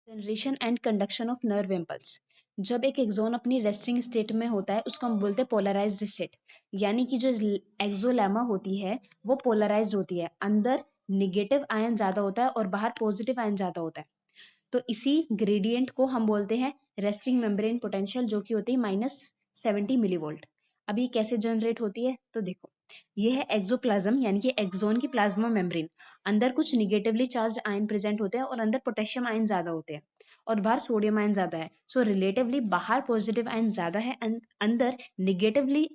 Generation and conduction of nerve impulse. जब एक axon अपनी रेस्टिंग स्टेट में होता है उसको हम बोलते हैं पोलराइज्ड स्टेट, यानी कि जो एक्सोलेमा होती है वो पोलराइज्ड होती है, अंदर निगेटिव आयन ज्यादा होता है और बाहर पॉजिटिव आयन ज्यादा होता है। तो इसी ग्रेडियंट को हम बोलते हैं रेस्टिंग मेम्ब्रेन पोटेंशियल, जो कि होती है -70 मिलीवोल्ट। अब ये कैसे जनरेट होती है तो देखो, ये है एक्सोप्लाज्म यानी कि एक्सोन की प्लाज्मा मेम्ब्रेन। अंदर कुछ निगेटिवली चार्ज आयन प्रेजेंट होते हैं और अंदर पोटेशियम आयन ज्यादा होते हैं और बाहर सोडियम आयन ज्यादा है। सो रिलेटिवली बाहर पॉजिटिव आयन ज्यादा है, अंदर निगेटिवली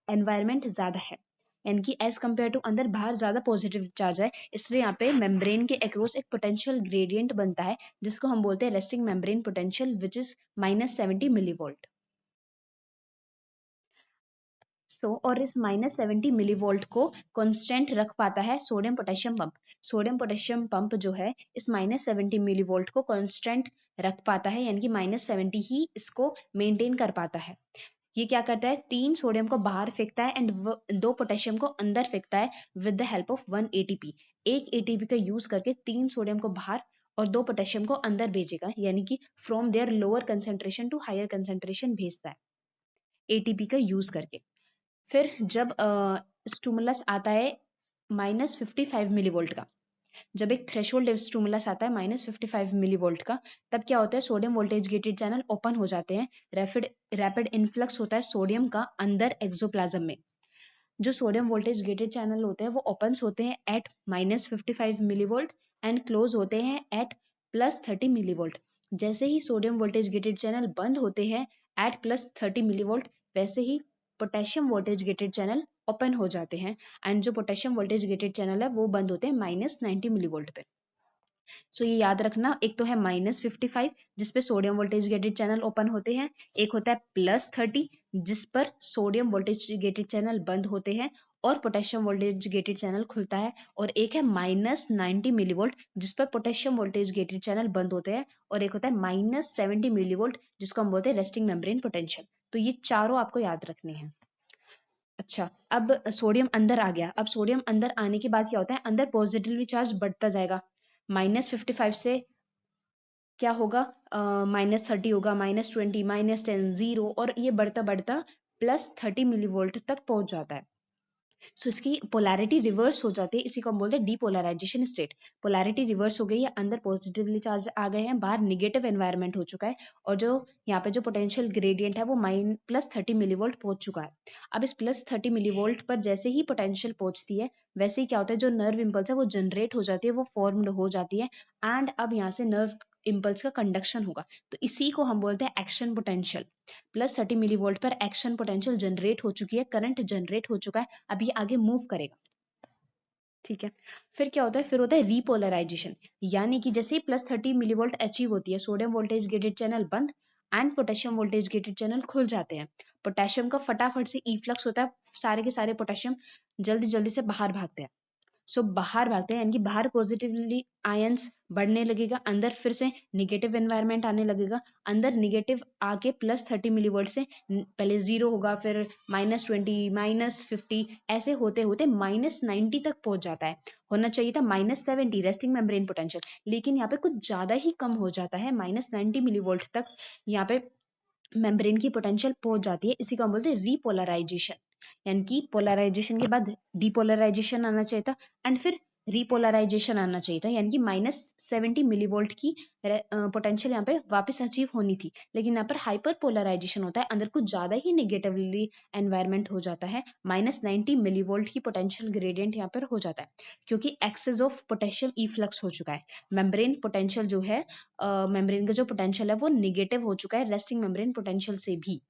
एनवायरमेंट ज्यादा है, यानी कि एज कम्पेयर टू अंदर बाहर ज्यादा पॉजिटिव चार्ज है। इसलिए यहाँ पे मेम्ब्रेन के अक्रॉस एक पोटेंशियल ग्रेडियंट बनता है जिसको हम बोलते हैं resting membrane potential, which is -70 millivolt. और इस -70 मिलीवोल्ट को कांस्टेंट रख पाता है sodium potassium pump. Sodium potassium pump जो है इस -70 मिलीवोल्ट को कांस्टेंट रख पाता है, यानी कि -70 ही इसको मेंटेन कर पाता है। ये क्या करता है, 3 सोडियम को बाहर फेंकता है एंड 2 पोटेशियम को अंदर फेंकता है with the help of 1 ATP. एक एटीपी का यूज करके 3 सोडियम को बाहर और 2 पोटेशियम को अंदर भेजेगा, यानी कि from there lower concentration to higher concentration भेजता है एटीपी का यूज करके। फिर जब स्टूमुलस आता है -55 मिलीवोल्ट का, जब एक थ्रेशोल्ड स्टूमुलस आता है -55 मिलीवोल्ट का, तब क्या होता है, sodium voltage gated channel open हो जाते हैं। रैपिड इन्फ्लक्स होता है सोडियम का अंदर एक्सोप्लाज्म में। जो सोडियम वोल्टेज गेटेड चैनल होते हैं वो ओपन होते हैं एट -55 मिलीवोल्ट एंड क्लोज होते हैं एट +30 मिलीवोल्ट। जैसे ही सोडियम वोल्टेज गेटेड चैनल बंद होते हैं एट +30 मिलीवोल्ट, वैसे ही potassium voltage gated channel open हो जाते हैं एंड जो पोटेशियम वोल्टेज गेटेड चैनल है वो बंद होते हैं -90 मिलीवोल्ट पे। सो ये याद रखना, एक तो है -55 जिसपे sodium voltage gated channel open होते हैं, एक होता है +30 जिस पर सोडियम वोल्टेज गेटेड चैनल बंद होते हैं और पोटेशियम वोल्टेज गेटेड चैनल खुलता है, और एक है -90 मिलीवोल्ट जिस पर पोटेशियम वोल्टेज गेटेड चैनल बंद होते हैं, और एक होता है -70 मिलीवोल्ट जिसको हम बोलते हैं रेस्टिंग मेम्ब्रेन पोटेंशियल। तो ये चारों आपको याद रखने हैं। अच्छा, अब सोडियम अंदर आ गया। अब सोडियम अंदर आने के बाद क्या होता है, अंदर पॉजिटिवली चार्ज बढ़ता जाएगा। -55 से क्या होगा, -30 होगा, -20, -10, 0, और ये बढ़ता बढ़ता +30 मिलीवोल्ट तक पहुंच जाता है। सो इसकी पोलैरिटी रिवर्स हो जाती है, इसी को हम बोलते हैं डीपोलराइजेशन स्टेट। पोलैरिटी रिवर्स हो गई है, अंदर पॉजिटिवली चार्ज आ गए हैं, बाहर निगेटिव एनवायरनमेंट हो चुका है, और जो यहाँ पे जो पोटेंशियल ग्रेडियंट है वो +30 मिलीवोल्ट पहुंच चुका है। अब इस +30 मिलीवोल्ट पर जैसे ही पोटेंशियल पहुंचती है, वैसे ही क्या होता है, जो नर्व इम्पल्स है वो जनरेट हो जाती है, वो फॉर्म्ड हो जाती है, एंड अब यहाँ से नर्व इम्पल्स का कंडक्शन होगा। तो इसी को हम बोलते हैं एक्शन पोटेंशियल। +30 मिलीवोल्ट पर एक्शन पोटेंशियल जनरेट हो चुकी है, करंट जनरेट हो चुका है, अब ये आगे मूव करेगा। ठीक है, फिर क्या होता है, फिर होता है रीपोलराइजेशन, यानी कि जैसे ही +30 मिलीवोल्ट अचीव होती है, सोडियम वोल्टेज गेटेड चैनल बंद and potassium voltage gated channel खुल जाते हैं। पोटेशियम का फटाफट से इफ्लक्स होता है, सारे के सारे पोटेशियम जल्दी जल्दी से बाहर भागते हैं। बाहर भागते हैं, यानी कि बाहर पॉजिटिवली आयंस बढ़ने लगेगा, अंदर फिर से निगेटिव एनवायरनमेंट आने लगेगा। अंदर निगेटिव आके +30 मिलीवोल्ट से पहले 0 होगा, फिर -20, -50, ऐसे होते होते -90 तक पहुंच जाता है। होना चाहिए था -70 रेस्टिंग मेम्ब्रेन पोटेंशियल, लेकिन यहाँ पे कुछ ज्यादा ही कम हो जाता है, -90 मिलीवोल्ट तक यहाँ पे मेम्ब्रेन की पोटेंशियल पहुंच जाती है। इसी को हम बोलते हैं रीपोलराइजेशन, यानी कि पोलराइजेशन के बाद डीपोलराइजेशन आना चाहिए था एंड फिर रीपोलराइजेशन आना चाहिए था, यानी कि -70 मिलीवोल्ट की पोटेंशियल यहाँ पे वापस अचीव होनी थी, लेकिन यहाँ पर हाइपर पोलराइजेशन होता है, अंदर कुछ ज्यादा ही निगेटिवली एनवायरनमेंट हो जाता है, -90 मिलीवोल्ट की पोटेंशियल ग्रेडियंट यहाँ पर हो जाता है, क्योंकि एक्सेस ऑफ पोटेशियम इफ्लक्स हो चुका है। मेम्ब्रेन पोटेंशियल जो है, मेम्ब्रेन का जो पोटेंशियल है वो निगेटिव हो चुका है रेस्टिंग मेम्ब्रेन पोटेंशियल से भी।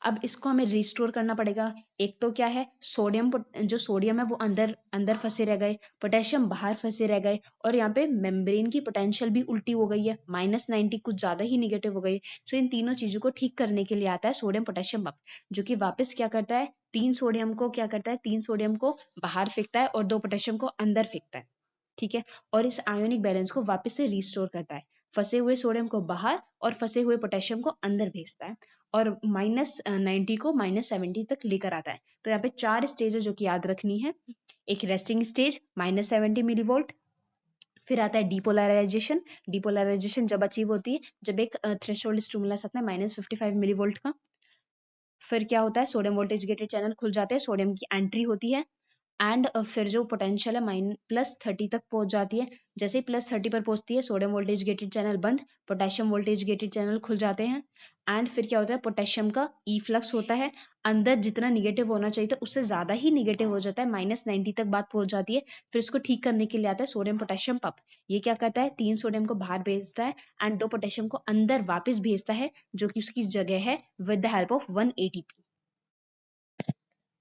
अब इसको हमें रिस्टोर करना पड़ेगा। एक तो क्या है, सोडियम, जो सोडियम है वो अंदर अंदर फंसे रह गए, पोटेशियम बाहर फंसे रह गए, और यहाँ पे मेम्ब्रेन की पोटेंशियल भी उल्टी हो गई है, -90 कुछ ज्यादा ही निगेटिव हो गई। सो इन तीनों चीजों को ठीक करने के लिए आता है सोडियम पोटेशियम पंप, जो कि वापस क्या करता है, 3 सोडियम को क्या करता है, 3 सोडियम को बाहर फेंकता है और 2 पोटेशियम को अंदर फेंकता है। ठीक है, और इस आयोनिक बैलेंस को वापस से रिस्टोर करता है, फंसे हुए सोडियम को बाहर और फंसे हुए पोटेशियम को अंदर भेजता है, और -90 को -70 तक लेकर आता है। तो यहाँ पे 4 स्टेज है जो कि याद रखनी है। एक रेस्टिंग स्टेज -70 मिलीवोल्ट, फिर आता है डीपोलराइजेशन। डीपोलराइजेशन जब अचीव होती है जब एक थ्रेशोल्ड स्टिमुलस आता है -55 मिलीवोल्ट का। फिर क्या होता है, सोडियम वोल्टेज गेटेड चैनल खुल जाते हैं, सोडियम की एंट्री होती है एंड फिर जो पोटेंशियल है +30 तक पहुंच जाती है। जैसे ही +30 पर पहुंचती है सोडियम वोल्टेज गेटेड चैनल बंद, पोटेशियम वोल्टेज गेटेड चैनल खुल जाते हैं एंड फिर क्या होता है, पोटेशियम का ई फ्लक्स होता है, अंदर जितना निगेटिव होना चाहिए था उससे ज्यादा ही निगेटिव हो जाता है, -90 तक बात पहुंच जाती है। फिर इसको ठीक करने के लिए आता है सोडियम पोटेशियम पंप। ये क्या करता है, 3 सोडियम को बाहर भेजता है एंड 2 पोटेशियम को अंदर वापस भेजता है, जो कि उसकी जगह है with the help of 1 ATP।